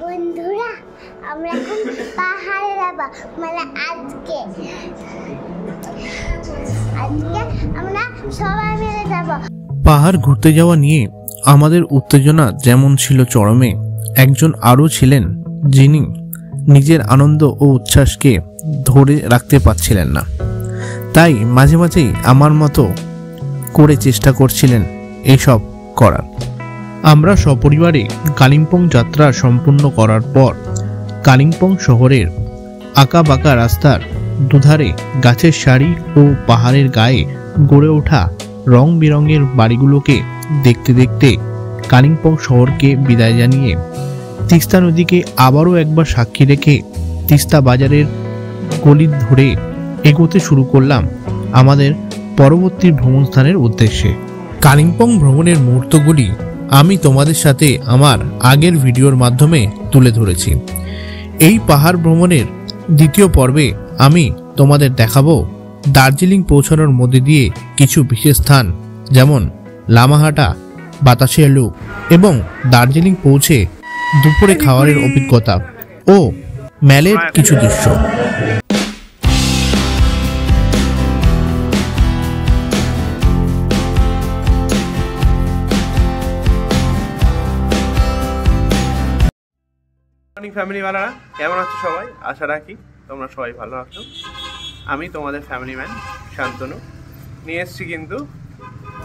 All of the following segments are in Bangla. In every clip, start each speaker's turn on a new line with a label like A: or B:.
A: বন্ধুরা আমরা এখন পাহাড়ে যাব, মানে আজকে আমরা সবাই মিলে যাব।
B: পাহাড় ঘুরতে যাওয়া নিয়ে আমাদের উত্তেজনা যেমন ছিল চরমে, একজন আরও ছিলেন যিনি নিজের আনন্দ ও উচ্ছ্বাসকে ধরে রাখতে পারছিলেন না। তাই মাঝে মাঝেই আমার মতো করে চেষ্টা করছিলেন এসব করার। আমরা সপরিবারে কালিম্পং যাত্রা সম্পূর্ণ করার পর কালিম্পং শহরের আঁকা বাঁকা রাস্তার দুধারে গাছের সারি ও পাহাড়ের গায়ে গড়ে ওঠা রং বেরঙের বাড়িগুলোকে দেখতে দেখতে কালিম্পং শহরকে বিদায় জানিয়ে তিস্তা নদীকে আবারও একবার সাক্ষী রেখে তিস্তা বাজারের গলি ধরে এগোতে শুরু করলাম আমাদের পরবর্তী ভ্রমণস্থানের উদ্দেশ্যে। কালিম্পং ভ্রমণের মুহূর্তগুলি আমি তোমাদের সাথে আমার আগের ভিডিওর মাধ্যমে তুলে ধরেছি। এই পাহাড় ভ্রমণের দ্বিতীয় পর্বে আমি তোমাদের দেখাবো দার্জিলিং পৌঁছানোর মধ্যে দিয়ে কিছু বিশেষ স্থান, যেমন লামাহাটা, বাতাসিয়া লুপ এবং দার্জিলিং পৌঁছে দুপুরে খাবারের অভিজ্ঞতা ও মেলের কিছু দৃশ্য।
C: ফ্যামিলি ওয়ালারা কেমন আছো সবাই? আশা রাখি তোমরা সবাই ভালো আছো। আমি তোমাদের ফ্যামিলি ম্যান শান্তনু নিয়ে এসেছি কিন্তু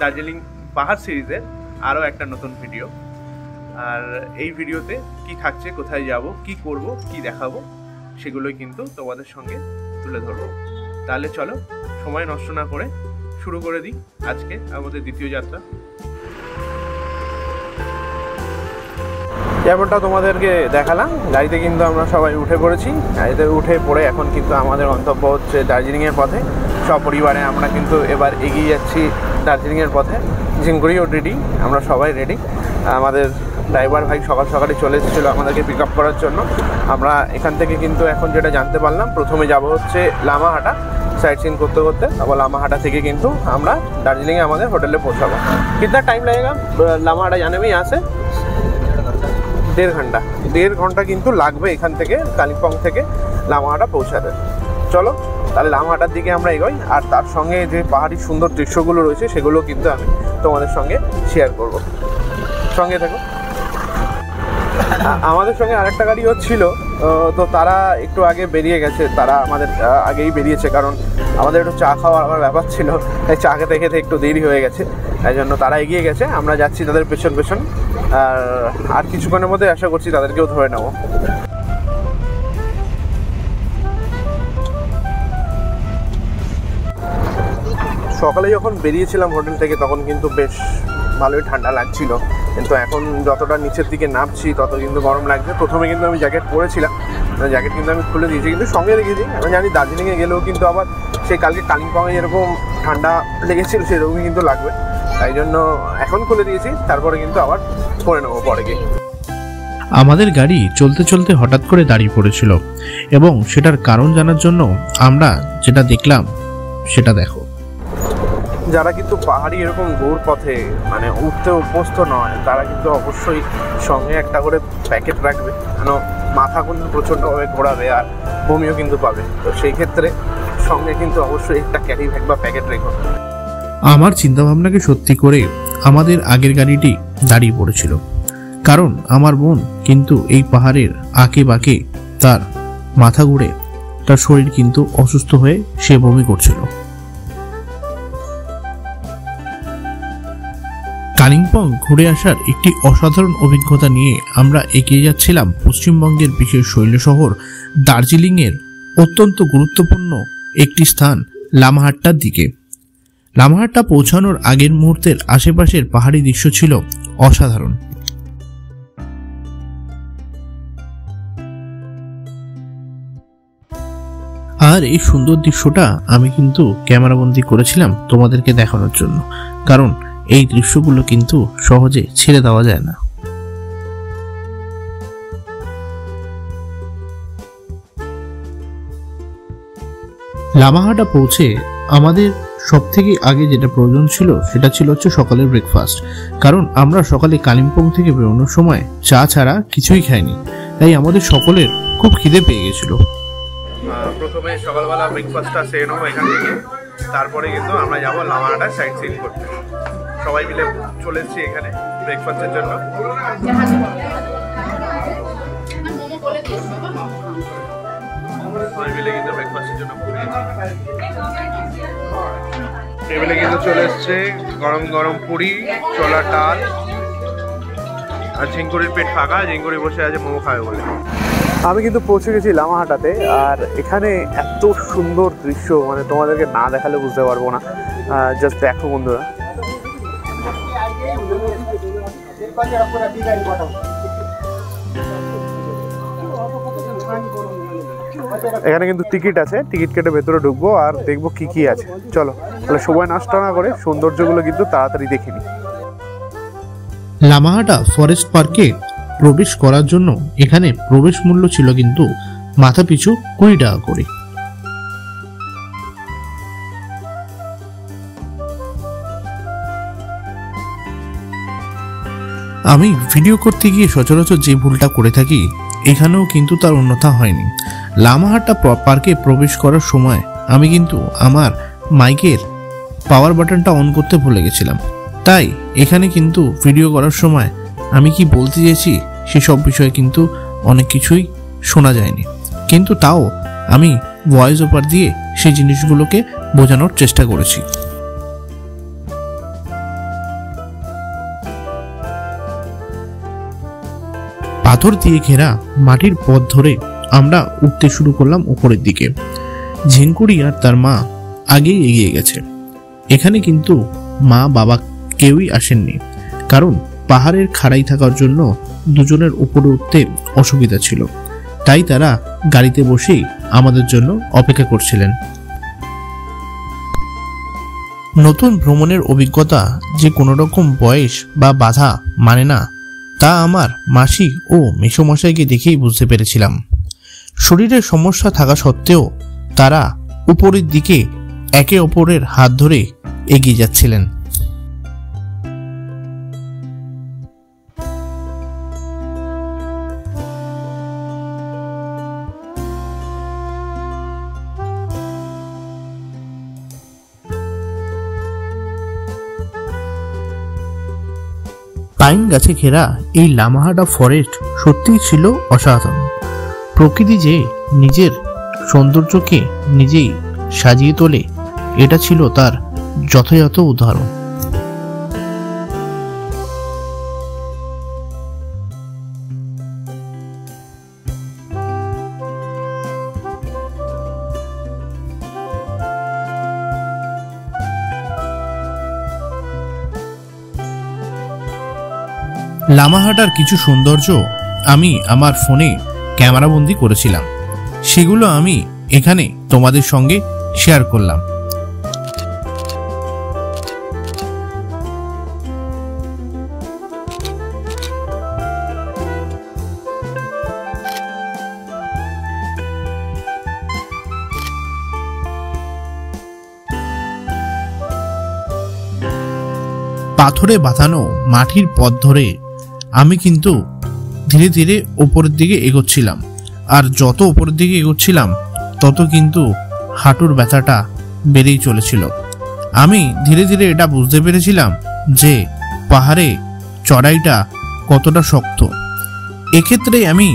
C: দার্জিলিং পাহাড় সিরিজের আরও একটা নতুন ভিডিও। আর এই ভিডিওতে কি থাকছে, কোথায় যাব, কি করব, কি দেখাবো, সেগুলোই কিন্তু তোমাদের সঙ্গে তুলে ধরবো। তাহলে চলো সময় নষ্ট না করে শুরু করে দিই আজকে আমাদের দ্বিতীয় যাত্রা। যেমনটা তোমাদেরকে দেখালাম, গাড়িতে কিন্তু আমরা সবাই উঠে পড়েছি। গাড়িতে উঠে পড়ে এখন কিন্তু আমাদের গন্তব্য হচ্ছে দার্জিলিংয়ের পথে। সপরিবারে আমরা কিন্তু এবার এগিয়ে যাচ্ছি দার্জিলিংয়ের পথে। ঝিঙ্গুড়ি ও রেডি, আমরা সবাই রেডি। আমাদের ড্রাইভার ভাই সকাল সকালে চলে এসেছিলো আমাদেরকে পিক আপ করার জন্য। আমরা এখান থেকে কিন্তু এখন যেটা জানতে পারলাম, প্রথমে যাব হচ্ছে লামাহাটা সাইট সিন করতে করতে, তারপর লামাহাটা থেকে কিন্তু আমরা দার্জিলিংয়ে আমাদের হোটেলে পৌঁছাবো। কিतना টাইম লাগেগা লামাহাটা जाने में? यहाँ से 1.5 ঘন্টা কিন্তু লাগবে এখান থেকে, কালিম্পং থেকে লামাহাটা পৌঁছাতে। চলো তাহলে লামাহাটার দিকে আমরা এগোই, আর তার সঙ্গে যে পাহাড়ি সুন্দর দৃশ্যগুলো রয়েছে সেগুলো কিন্তু আমি তোমাদের সঙ্গে শেয়ার করব। সঙ্গে থাকো। আমাদের সঙ্গে আরেকটা গাড়িও ছিল, তো তারা একটু আগে বেরিয়ে গেছে। তারা আমাদের আগেই বেরিয়েছে, কারণ আমাদের একটু চা খাওয়ার আমার ব্যাপার ছিল, তাই চা খেতে খেতে একটু দেরি হয়ে গেছে, তাই জন্য তারা এগিয়ে গেছে। আমরা যাচ্ছি তাদের পেছন পেছন, আর কিছুক্ষণের মধ্যে আশা করছি তাদেরকেও ধরে নেব। সকালে যখন বেরিয়েছিলাম হোটেল থেকে তখন কিন্তু বেশ ভালোই ঠান্ডা লাগছিল, কিন্তু এখন যতটা নিচের দিকে নামছি তত কিন্তু গরম লাগছে। প্রথমে কিন্তু আমি জ্যাকেট পরেছিলাম, জ্যাকেট কিন্তু আমি খুলে দিয়েছি, কিন্তু সঙ্গে রেখেছি। আমি জানি দার্জিলিংয়ে গেলেও কিন্তু আবার সেই কালকে কালিম্পংয়ে যেরকম ঠান্ডা লেগেছিল সেরকমই কিন্তু লাগবে, তাই জন্য এখন খুলে দিয়েছি। তারপরে কিন্তু আবার পরে নেবো পরে গিয়ে।
B: আমাদের গাড়ি চলতে চলতে হঠাৎ করে দাঁড়িয়ে পড়েছিল, এবং সেটার কারণ জানার জন্য আমরা যেটা দেখলাম সেটা দেখো।
C: যারা কিন্তু পাহাড়ি এরকম ঘোর পথে মানে উঠতে অভ্যস্ত নয়, তারা কিন্তু অবশ্যই সঙ্গে একটা করে প্যাকেট রাখবে, কেন মাথা কিন্তু প্রচণ্ডভাবে ঘোরাবে আর বমিও কিন্তু পাবে। তো সেই ক্ষেত্রে সঙ্গে কিন্তু অবশ্যই একটা ক্যারি ব্যাগ বা প্যাকেট রেখো।
B: আমার চিন্তাভাবনাকে সত্যি করে আমাদের আগের গাড়িটি দাঁড়িয়ে পড়েছিল, কারণ আমার বোন কিন্তু এই পাহাড়ের আঁকে বাঁকে তার মাথা ঘুরে তার শরীর কিন্তু অসুস্থ হয়ে সে বমি করছিল। কালিম্পং ঘুরে আসার একটি অসাধারণ অভিজ্ঞতা নিয়ে আমরা এগিয়ে যাচ্ছিলাম পশ্চিমবঙ্গের বিশেষ শৈল শহর দার্জিলিংয়ের অত্যন্ত গুরুত্বপূর্ণ একটি স্থান লামাহাট্টার দিকে। লামাহাট্টা পৌঁছানোর আগের মুহূর্তের আশেপাশের পাহাড়ি দৃশ্য ছিল অসাধারণ। আর এই সুন্দর দৃশ্যটা আমি কিন্তু ক্যামেরাবন্দি করেছিলাম তোমাদেরকে দেখানোর জন্য, কারণ এই দৃশ্যগুলো কিন্তু সহজে ছেড়ে দেওয়া যায় না। লামাহাটা পৌঁছে আমাদের সবথেকে আগে যেটা প্রয়োজন ছিল সেটা ছিল হচ্ছে সকালের ব্রেকফাস্ট, কারণ আমরা সকালে কালিম্পং থেকে বেরোনোর সময় চা ছাড়া কিছুই খাইনি। তাই আমাদের সকলের খুব খিদে পেয়ে গেছিল।
C: প্রথমে সকালবেলা ব্রেকফাস্টটা সেরে নেবো এখান থেকে, তারপরে কিন্তু আমরা যাবো লামাহাটা সাইট সিইং করতে। সবাই মিলে চলে এসেছি এখানে ব্রেকফাস্টের জন্য। সবাই মিলে কিন্তু ব্রেকফাস্টের জন্য টেবিলে কিন্তু চলে এসছে গরম গরম পুরি, ছোলার ডাল, আর ঝিঙ্কুরির পেট ফাঁকা, ঝিঙ্কুরি বসে আছে মোমো খাবে বলে। আমি কিন্তু পৌঁছে গেছি লামাহাটাতে, আর এখানে এত সুন্দর দৃশ্য মানে তোমাদেরকে না দেখালে বুঝতে পারবো না। জাস্ট দেখো বন্ধুরা, এখানে কিন্তু টিকিট আছে, টিকিট কেটে ভেতরে ঢুকবো আর দেখবো কি কি আছে। চলো তাহলে সময় নষ্ট না করে সৌন্দর্যগুলো কিন্তু তাড়াতাড়ি দেখে নিই।
B: লামাহাটা ফরেস্ট পার্কে প্রবেশ করার জন্য এখানে প্রবেশ মূল্য ছিল কিন্তু মাথা পিছু 20 টাকা করে। আমি ভিডিও করতে গিয়ে সচরাচর যে ভুলটা করে থাকি এখানেও কিন্তু তার অন্যথা হয়নি। লামাহাটা পার্কে প্রবেশ করার সময় আমি কিন্তু আমার মাইকের পাওয়ার বাটনটা অন করতে ভুলে গেছিলাম, তাই এখানে কিন্তু ভিডিও করার সময় আমি কি বলতে চেয়েছি সেসব বিষয়ে কিন্তু অনেক কিছুই শোনা যায়নি, কিন্তু তাও আমি ভয়েস ওভার দিয়ে সেই জিনিসগুলোকে বোঝানোর চেষ্টা করেছি। পাথর দিয়ে ঘেরা মাটির পথ ধরে আমরা উঠতে শুরু করলাম উপরের দিকে। ঝিঙ্কুরি আর তার মা আগেই এগিয়ে গেছে। এখানে কিন্তু মা বাবা কেউই আসেননি, কারণ পাহাড়ের খাড়াই থাকার জন্য দুজনের উপরে উঠতে অসুবিধা ছিল, তাই তারা গাড়িতে বসেই আমাদের জন্য অপেক্ষা করছিলেন। নতুন ভ্রমণের অভিজ্ঞতা যে কোনো রকম বয়স বা বাধা মানে না, তা আমার মাসি ও মেসোমশাইকে দেখেই বুঝতে পেরেছিলাম। শরীরের সমস্যা থাকা সত্ত্বেও তারা উপরের দিকে একে অপরের হাত ধরে এগিয়ে যাচ্ছিলেন। পাইন গাছে ঘেরা এই লামাহাটা ফরেস্ট সত্যিই ছিল অসাধারণ। প্রকৃতি যে নিজের সৌন্দর্যকে নিজেই সাজিয়ে তোলে, এটা ছিল তার যথাযথ উদাহরণ। লামাহাটার কিছু সৌন্দর্য আমি আমার ফোনে ক্যামেরাবন্দি করেছিলাম, সেগুলো আমি এখানে তোমাদের সঙ্গে শেয়ার করলাম। পাথরে বাঁধানো মাটির পথ ধরে আমি কিন্তু ধীরে ধীরে উপরের দিকে এগোচ্ছিলাম, আর যত উপরের দিকে এগোচ্ছিলাম তত কিন্তু হাঁটুর ব্যথাটা বেড়েই চলেছিল। আমি ধীরে ধীরে এটা বুঝতে পেরেছিলাম যে পাহাড়ে চড়াইটা কতটা শক্ত। এক্ষেত্রে আমি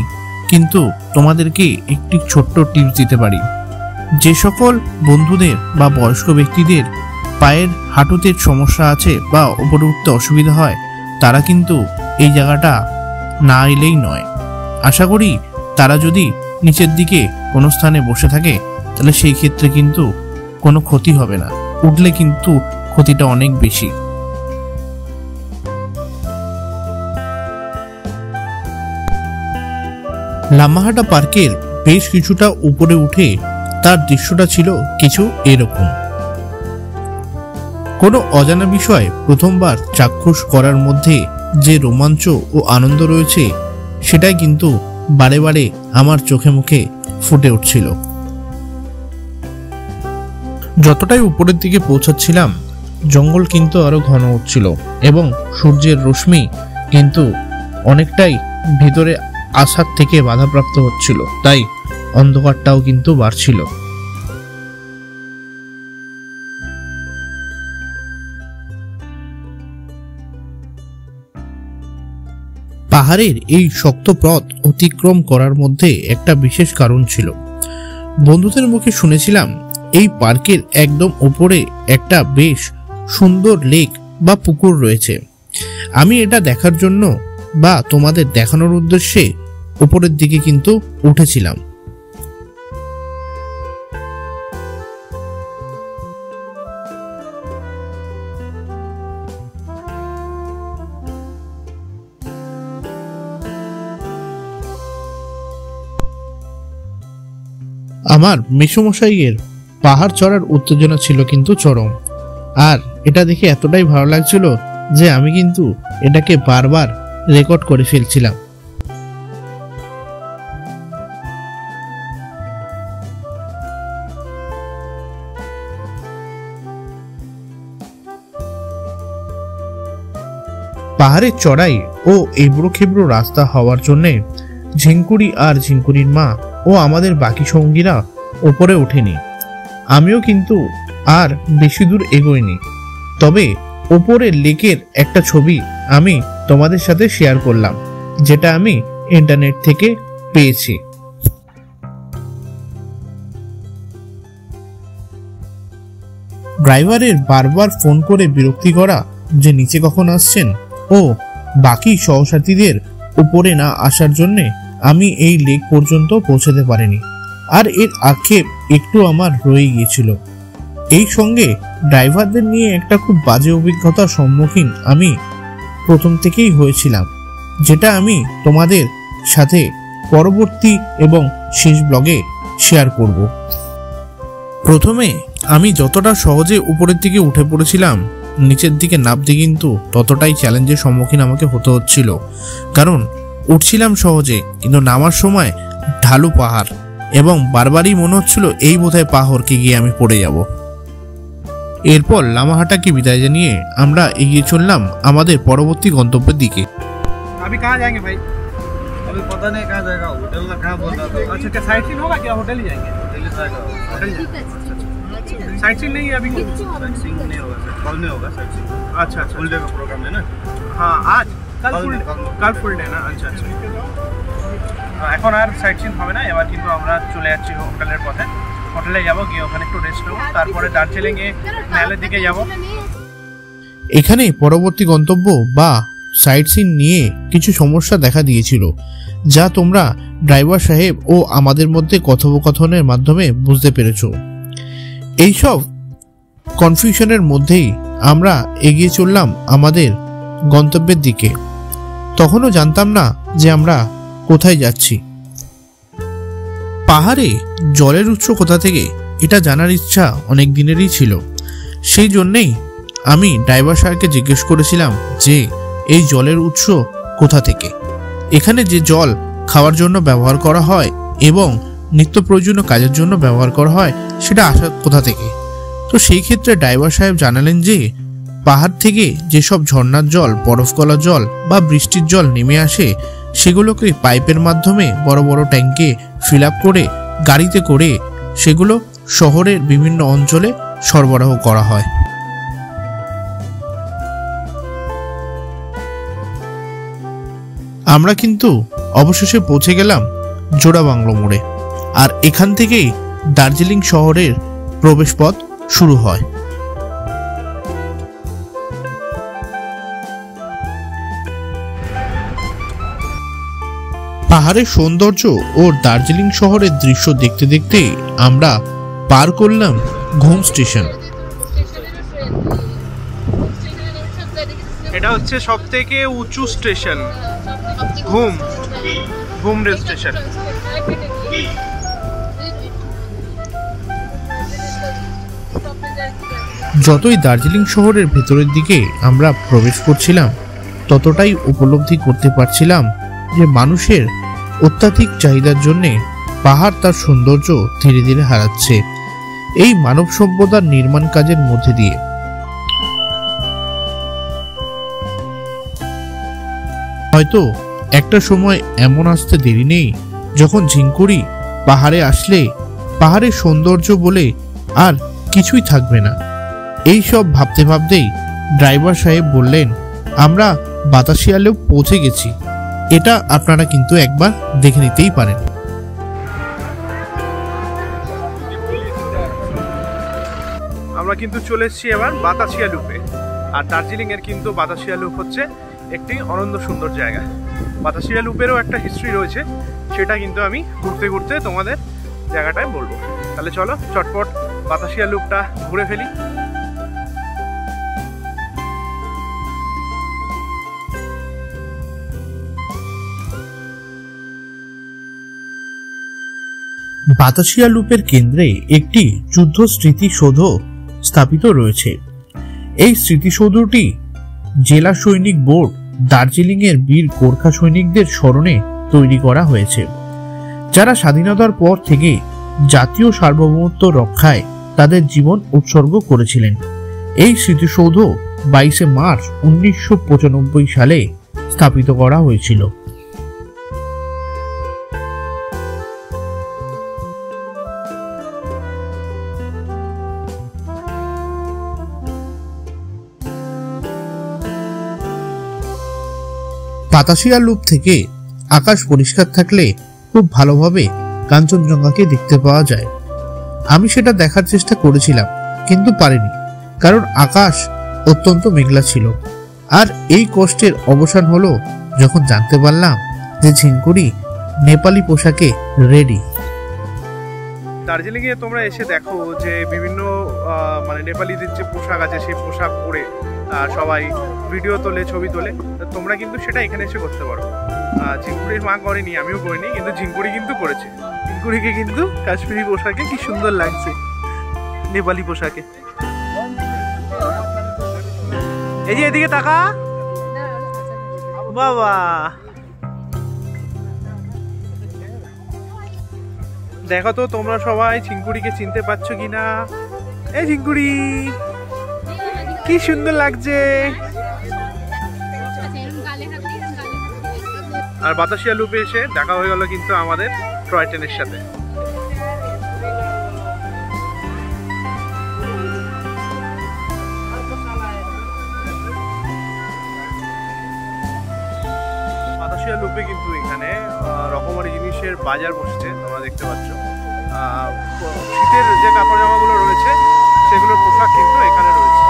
B: কিন্তু তোমাদেরকে একটি ছোট্ট টিপস দিতে পারি। যে সকল বন্ধুদের বা বয়স্ক ব্যক্তিদের পায়ের হাঁটুতে সমস্যা আছে বা উপরে উঠতে অসুবিধা হয়, তারা কিন্তু এই জায়গাটা না এলেই নয়। আশা করি তারা যদি নিচের দিকে কোনো স্থানে বসে থাকে তাহলে সেই ক্ষেত্রে কিন্তু কোনো ক্ষতি হবে না, উঠলে কিন্তু ক্ষতিটা অনেক বেশি। লামাহাটা পার্কের বেশ কিছুটা উপরে উঠে তার দৃশ্যটা ছিল কিছু এরকম। কোনো অজানা বিষয় প্রথমবার চাক্ষুষ করার মধ্যে যে রোমাঞ্চ ও আনন্দ রয়েছে, সেটাই কিন্তু বারে বারে আমার চোখে মুখে ফুটে উঠছিল। যতটাই উপরের দিকে পৌঁছাচ্ছিলাম জঙ্গল কিন্তু আরো ঘন হচ্ছিল এবং সূর্যের রশ্মি কিন্তু অনেকটাই ভিতরে আসার থেকে বাধাপ্রাপ্ত হচ্ছিল, তাই অন্ধকারটাও কিন্তু বাড়ছিল। পাহাড়ের এই শক্ত পথ অতিক্রম করার মধ্যে একটা বিশেষ কারণ ছিল। বন্ধুদের মুখে শুনেছিলাম এই পার্কের একদম উপরে একটা বেশ সুন্দর লেক বা পুকুর রয়েছে। আমি এটা দেখার জন্য বা তোমাদের দেখানোর উদ্দেশ্যে উপরের দিকে কিন্তু উঠেছিলাম। আমার মেসোমশাইয়ের পাহাড় চড়ার উত্তেজনা ছিল কিন্তু চরম, আর এটা দেখে এতটাই ভালো লাগছিল যে আমি কিন্তু এটাকে বারবার রেকর্ড করে ফেলছিলাম। পাহাড়ের চড়াই ও এবড়ো খেবড়ো রাস্তা হওয়ার জন্যে ঝিঙ্কুড়ি আর ঝিঙ্কুড়ির মা ও আমাদের বাকি সঙ্গীরা ওপরে ওঠেনি। আমিও কিন্তু আর বেশি দূর এগোইনি। তবে ওপরের লেকের একটা ছবি আমি তোমাদের সাথে শেয়ার করলাম, যেটা আমি ইন্টারনেট থেকে পেয়েছি। ড্রাইভারের বারবার ফোন করে বিরক্তি করা যে নিচে কখন আসছেন ও বাকি সহসাথীদের উপরে না আসার জন্যে আমি এই লেক পর্যন্ত পৌঁছাতে পারিনি, আর এর আক্ষেপ একটু আমার রয়ে গিয়েছিল। এই সঙ্গে ড্রাইভারদের নিয়ে একটা খুব বাজে অভিজ্ঞতার সম্মুখীন আমি প্রথম থেকেই হয়েছিলাম, যেটা আমি তোমাদের সাথে পরবর্তী এবং শেষ ব্লগে শেয়ার করব। প্রথমে আমি যতটা সহজে উপরের দিকে উঠে পড়েছিলাম, নিচের দিকে নামতে কিন্তু ততটাই চ্যালেঞ্জের সম্মুখীন আমাকে হতে হচ্ছিল। কারণ উঠছিলাম সহজে, কিন্তু নামার সময় ঢালু পাহাড়, এবং বারবারই মনে হচ্ছিল এই বোধহয় পাহাড়কে গিয়ে আমি পড়ে যাব। এরপর লামাহাটাকে বিদায় জানিয়ে আমরা এগিয়ে চললাম আমাদের পরবর্তী গন্তব্যের দিকে।
C: अभी कहाँ जाएंगे भाई?
D: अभी पता नहीं कहाँ जाएगा, होटल ना कहाँ बोल रहा था।
C: अच्छा, क्या साइट सीन होगा क्या होटल ही जाएंगे?
D: होटल ही जाएगा।
C: होटल साइट सीन नहीं है अभी?
D: साइट सीइंग नहीं होगा सर, कल में होगा साइट सीइंग।
C: अच्छा अच्छा,
D: फुल डे का प्रोग्राम है ना।
C: हाँ आज कल ফুল ডে না? আচ্ছা আচ্ছা, এখন আর সাইট সিন হবে না। এবার কিন্তু আমরা চলে যাচ্ছি হোটেলের পথে। হোটেলে যাব, গিয়ে ওখানে একটু রেস্ট নেবো, তারপরে দার্জিলিং এ মেলের দিকে যাব।
B: এখানে পরবর্তী গন্তব্য বা সাইট সিন নিয়ে কিছু সমস্যা দেখা দিয়েছিল, যা তোমরা ড্রাইভার সাহেব ও আমাদের মধ্যে কথোপকথনের মাধ্যমে বুঝতে পেরেছো। এইসব কনফিউশনের মধ্যেই আমরা এগিয়ে চললাম আমাদের গন্তব্যের দিকে। তখনও জানতাম না যে আমরা কোথায় যাচ্ছি। পাহাড়ে জলের উৎস কোথা থেকে এটা জানার ইচ্ছা অনেক দিনেরই ছিল। সেই জন্যেই আমি ড্রাইভার সাহেবকে জিজ্ঞেস করেছিলাম যে এই জলের উৎস কোথা থেকে, এখানে যে জল খাওয়ার জন্য ব্যবহার করা হয় এবং নিত্য প্রয়োজনীয় কাজের জন্য ব্যবহার করা হয় সেটা আসা কোথা থেকে। তো সেই ক্ষেত্রে ড্রাইভার সাহেব জানালেন যে পাহাড় থেকে যেসব ঝর্ণার জল, বরফ গলা জল বা বৃষ্টির জল নেমে আসে, সেগুলোকে পাইপের মাধ্যমে বড় বড় ট্যাঙ্কে ফিল আপ করে গাড়িতে করে সেগুলো শহরের বিভিন্ন অঞ্চলে সরবরাহ করা হয়। আমরা কিন্তু অবশেষে পৌঁছে গেলাম জোড়াবাংলো মোড়ে, আর এখান থেকেই দার্জিলিং শহরের প্রবেশপথ শুরু হয়। পাহাড়ের সৌন্দর্য ও দার্জিলিং শহরের দৃশ্য দেখতে দেখতে আমরা পার করলাম ঘুম স্টেশন।
C: এটা হচ্ছে সবথেকে উঁচু স্টেশন, ঘুম রেল স্টেশন।
B: যতই দার্জিলিং শহরের ভেতরের দিকে আমরা প্রবেশ করছিলাম, ততটাই উপলব্ধি করতে পারছিলাম যে মানুষের অত্যাধিক চাহিদার জন্যে পাহাড় তার সৌন্দর্য ধীরে ধীরে হারাচ্ছে এই মানব সভ্যতার নির্মাণ কাজের মধ্যে দিয়ে। হয়তো একটা সময় এমন আসতে দেরি নেই যখন ঝিঙ্কুরি পাহাড়ে আসলে পাহাড়ের সৌন্দর্য বলে আর কিছুই থাকবে না। এই সব ভাবতে ভাবতেই ড্রাইভার সাহেব বললেন, আমরা বাতাসিয়া লুপ পৌঁছে গেছি। এটা আপনারা কিন্তু একবার দেখে নিতেই পারেন।
C: আমরা কিন্তু চলে এসেছি এবার বাতাসিয়া লুপে। আর দার্জিলিং এর কিন্তু বাতাসিয়া লুপ হচ্ছে একটি অনন্য সুন্দর জায়গা। বাতাসিয়া লুপেরও একটা হিস্ট্রি রয়েছে, সেটা কিন্তু আমি ঘুরতে ঘুরতে তোমাদের জায়গাটায় বলবো। তাহলে চলো চটপট বাতাসিয়া লুপটা ঘুরে ফেলি।
B: বাতাসিয়া লুপের কেন্দ্রে একটি যুদ্ধ স্মৃতিসৌধ স্থাপিত রয়েছে। এই স্মৃতিসৌধটি জেলা সৈনিক বোর্ড দার্জিলিং এর বীর গোর্খা সৈনিকদের স্মরণে তৈরি করা হয়েছে, যারা স্বাধীনতার পর থেকে জাতীয় সার্বভৌমত্ব রক্ষায় তাদের জীবন উৎসর্গ করেছিলেন। এই স্মৃতিসৌধ 22 মার্চ 1995 সালে স্থাপিত করা হয়েছিল। বাতাসিয়া লুপ থেকে আকাশ পরিষ্কার থাকলে খুব ভালোভাবে কাঞ্চনজঙ্ঘাকে দেখতে পাওয়া যায়। আমি সেটা দেখার চেষ্টা করেছিলাম কিন্তু পারিনি, কারণ আকাশ অত্যন্ত মেঘলা ছিল। আর এই কষ্টের অবসান হলো যখন জানতে পারলাম যে ঝিঙ্কুরি নেপালি পোশাকে রেডি।
C: দার্জিলিংয়ে তোমরা এসে দেখো যে বিভিন্ন মানে নেপালিদের যে পোশাক আছে সেই পোশাক পরে সবাই ভিডিও তোলে, ছবি তোলে। তোমরা কিন্তু সেটা এখানে এসে করতে পারো। ঝিঙ্কুরির মা করেনি, আমিও করিনি, কিন্তু ঝিঙ্কুরি কিন্তু করেছে। ঝিঙ্কুরিকে কিন্তু কাশ্মীরি পোশাকে কি সুন্দর লাগছে, নেপালি পোশাকে। এই যে এদিকে তাকা বাবা, দেখো তো তোমরা সবাই ঝিঙ্কুরিকে চিনতে পারছো কিনা। এই ঝিঙ্কুরি কি সুন্দর লাগছে। আর বাতাসিয়া লুপে এসে দেখা হয়ে গেল কিন্তু আমাদের টয় ট্রেনের সাথে। বাতাসিয়া লুপে কিন্তু এখানে রকমারি জিনিসের বাজার বসছে, তোমরা দেখতে পাচ্ছ। শীতের যে কাপড় জামাগুলো রয়েছে সেগুলোর পোশাক কিন্তু এখানে রয়েছে।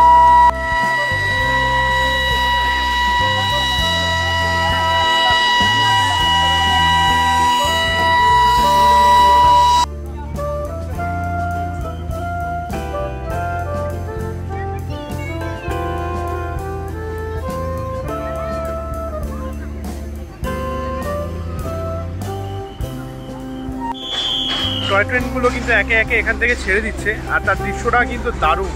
C: টয় ট্রেনগুলো কিন্তু একে একে এখান থেকে ছেড়ে দিচ্ছে, আর তার দৃশ্যটা কিন্তু দারুণ।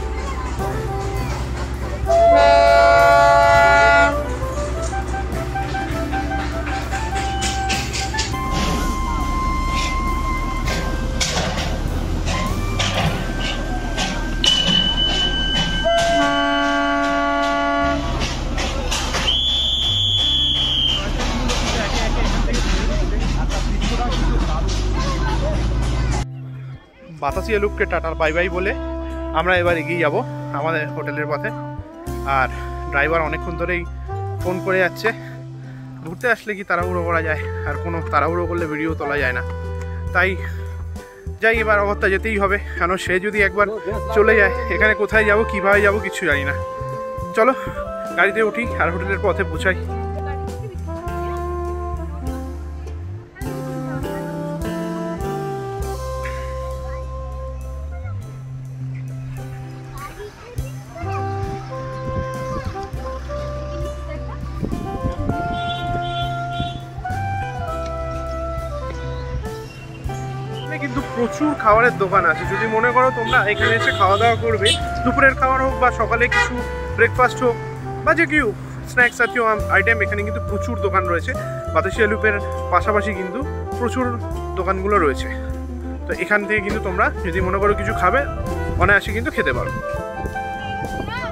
C: বাতাসিয়া লুপকে টাটার বাই বাই বলে আমরা এবার এগিয়ে যাব আমাদের হোটেলের পথে। আর ড্রাইভার অনেকক্ষণ ধরেই ফোন করে যাচ্ছে। ঘুরতে আসলে কি তাড়াহুড়ো করা যায়, আর কোনো তাড়াহুড়ো করলে ভিডিও তোলা যায় না। তাই যাই, এবার অগত্যা যেতেই হবে, কেন সে যদি একবার চলে যায় এখানে কোথায় যাব, কীভাবে যাব কিছু জানি না। চলো গাড়িতে উঠি আর হোটেলের পথে পৌঁছাই। কিন্তু প্রচুর খাবারের দোকান আছে। যদি মনে করো তোমরা এখানে এসে খাওয়া দাওয়া করবে, দুপুরের খাবার হোক বা সকালে কিছু ব্রেকফাস্ট হোক বা যে কেউ স্ন্যাক্স জাতীয় আইটেম, এখানে কিন্তু প্রচুর দোকান রয়েছে। বাতাসিয়া লুপের পাশাপাশি কিন্তু প্রচুর দোকানগুলো রয়েছে। তো এখান থেকে কিন্তু তোমরা যদি মনে করো কিছু খাবে, অনায়াসে কিন্তু খেতে পারো।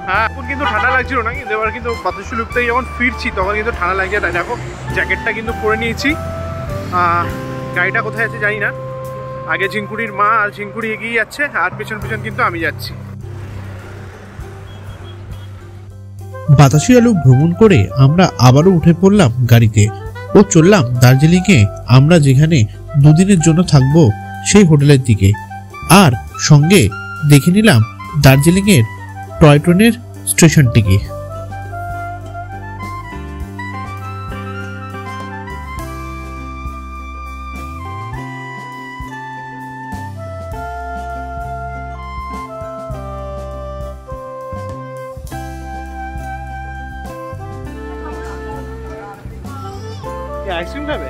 C: হ্যাঁ এখন কিন্তু ঠান্ডা লাগছিল না, কিন্তু এবার কিন্তু বাতাসুলুক থেকে যখন ফিরছি তখন কিন্তু ঠান্ডা লাগছে। তাই দেখো জ্যাকেটটা কিন্তু পরে নিয়েছি। গাড়িটা কোথায় আছে জানি না। আগে ঝিঙ্কুড়ির মা আর ঝিঙ্কুড়ি এগিয়ে যাচ্ছে, আর পেছন পেছন কিন্তু আমি যাচ্ছি।
B: বাতাসি আলু ভ্রমণ করে আমরা আবারও উঠে পড়লাম গাড়িতে ও চললাম দার্জিলিংয়ে আমরা যেখানে দুদিনের জন্য থাকবো সেই হোটেলের দিকে। আর সঙ্গে দেখে নিলাম দার্জিলিংয়ের টয় ট্রেনের স্টেশনটিকে।
C: আইসক্রিম খাবে?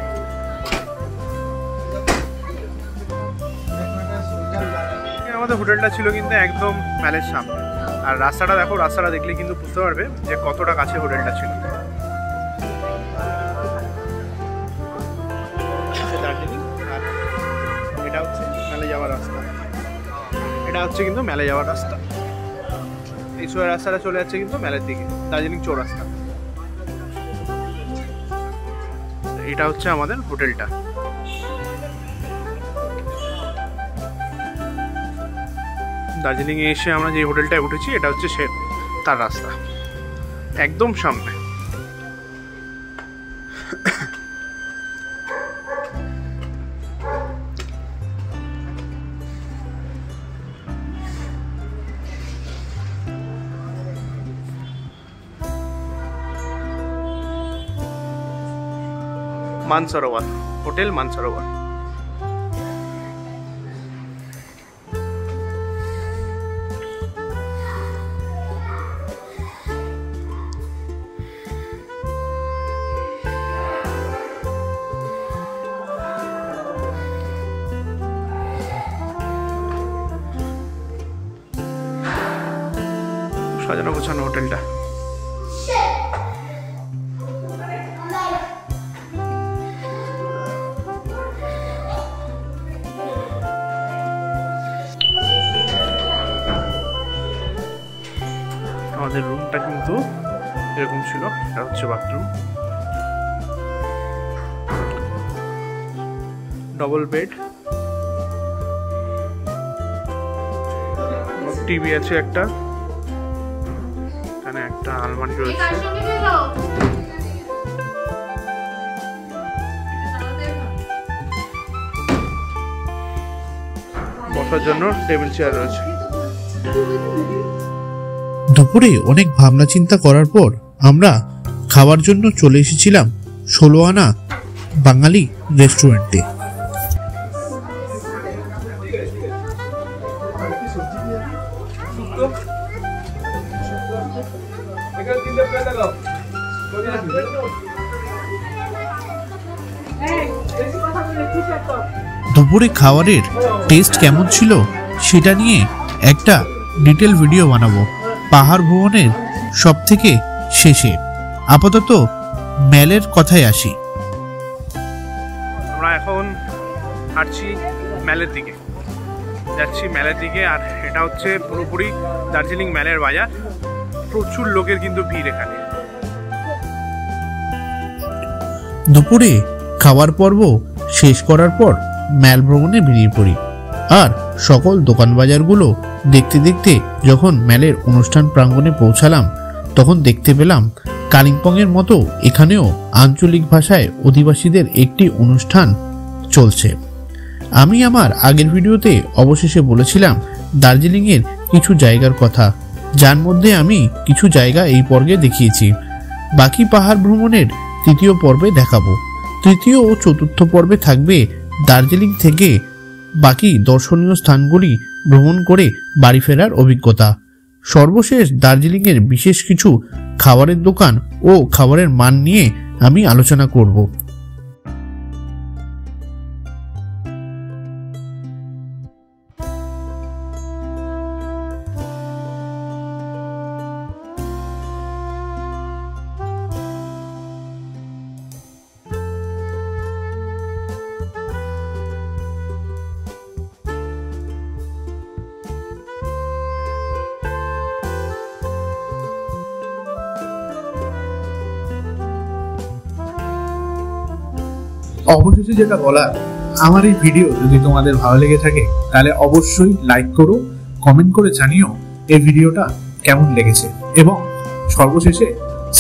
C: আমাদের হোটেলটা ছিল কিন্তু একদম ম্যালের সামনে। আর রাস্তাটা দেখো, রাস্তাটা দেখলে কিন্তু বুঝতে পারবে যে কতটা কাছে হোটেলটা ছিল। দার্জিলিং। আর এটা হচ্ছে মেলে যাওয়ার রাস্তা, এটা হচ্ছে কিন্তু মেলে যাওয়ার রাস্তা। এই সোয়া রাস্তাটা চলে যাচ্ছে কিন্তু মেলের দিকে, দার্জিলিং চৌরাস্তা। এটা হচ্ছে আমাদের হোটেলটা। দার্জিলিং এ এসে আমরা যে হোটেলটায় উঠেছি এটা হচ্ছে সে তার রাস্তা একদম সামনে। মানসরোবর হোটেল, মানসরোবর। সাজানো গোছানো হোটেলটা। আমাদের রুমটা কিন্তু এরকম ছিল, এটা হচ্ছে বাথরুম, ডবল বেড, টিভি আছে একটা, এখানে একটা আলমারি রয়েছে। বসার জন্য টেবিল চেয়ার রয়েছে।
B: দুপুরে অনেক ভাবনা চিন্তা করার পর আমরা খাওয়ার জন্য চলে এসেছিলাম 16 আনা বাঙালি রেস্টুরেন্টে। দুপুরে খাবারের টেস্ট কেমন ছিল সেটা নিয়ে একটা ডিটেল ভিডিও বানাবো পাহাড় ভ্রমণের সব থেকে শেষে। আপাতত মেলের কথায় আসি।
C: আমরা এখন হাঁটছি মেলের দিকে, যাচ্ছি মেলের দিকে। আর এটা হচ্ছে পুরোপুরি দার্জিলিং মেলের বাজার, প্রচুর লোকের কিন্তু ভিড় এখানে।
B: দুপুরে খাওয়ার পর্ব শেষ করার পর মেল ভ্রমণে বেরিয়ে পড়ি। আর সকল দোকান বাজারগুলো দেখতে দেখতে যখন মেলের অনুষ্ঠান প্রাঙ্গণে পৌঁছালাম তখন দেখতে পেলাম কালিম্পংয়ের মতো এখানেও আঞ্চলিক ভাষায় অধিবাসীদের একটি অনুষ্ঠান চলছে। আমি আমার আগের ভিডিওতে অবশেষে বলেছিলাম দার্জিলিংয়ের কিছু জায়গার কথা, যার মধ্যে আমি কিছু জায়গা এই পর্বে দেখিয়েছি। বাকি পাহাড় ভ্রমণের তৃতীয় পর্বে দেখাবো। তৃতীয় ও চতুর্থ পর্বে থাকবে দার্জিলিং থেকে বাকি দর্শনীয় স্থানগুলি ভ্রমণ করে বাড়ি ফেরার অভিজ্ঞতা। সর্বশেষ দার্জিলিংয়ের বিশেষ কিছু খাবারের দোকান ও খাবারের মান নিয়ে আমি আলোচনা করব।
E: অবশেষে যেটা বলার, আমার এই ভিডিও যদি তোমাদের ভালো লেগে থাকে তাহলে অবশ্যই লাইক করো, কমেন্ট করে জানিও এই ভিডিওটা কেমন লেগেছে এবং সর্বশেষে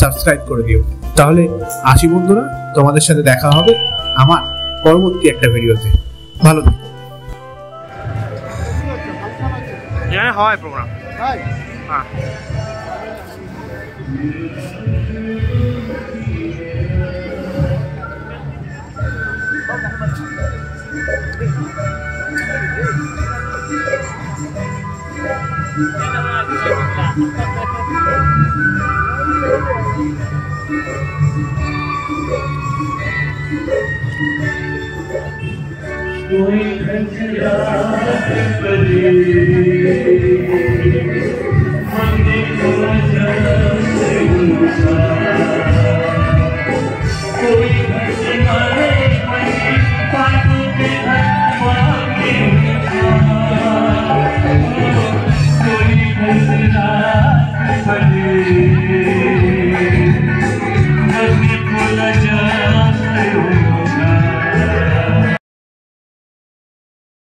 E: সাবস্ক্রাইব করে দিও। তাহলে আসি বন্ধুরা, তোমাদের সাথে দেখা হবে আমার পরবর্তী একটা ভিডিওতে। ভালো থেকো।
C: এখানে হয় প্রোগ্রাম, হ্যাঁ।
F: कोई खचिया बजे मंदिर को जल से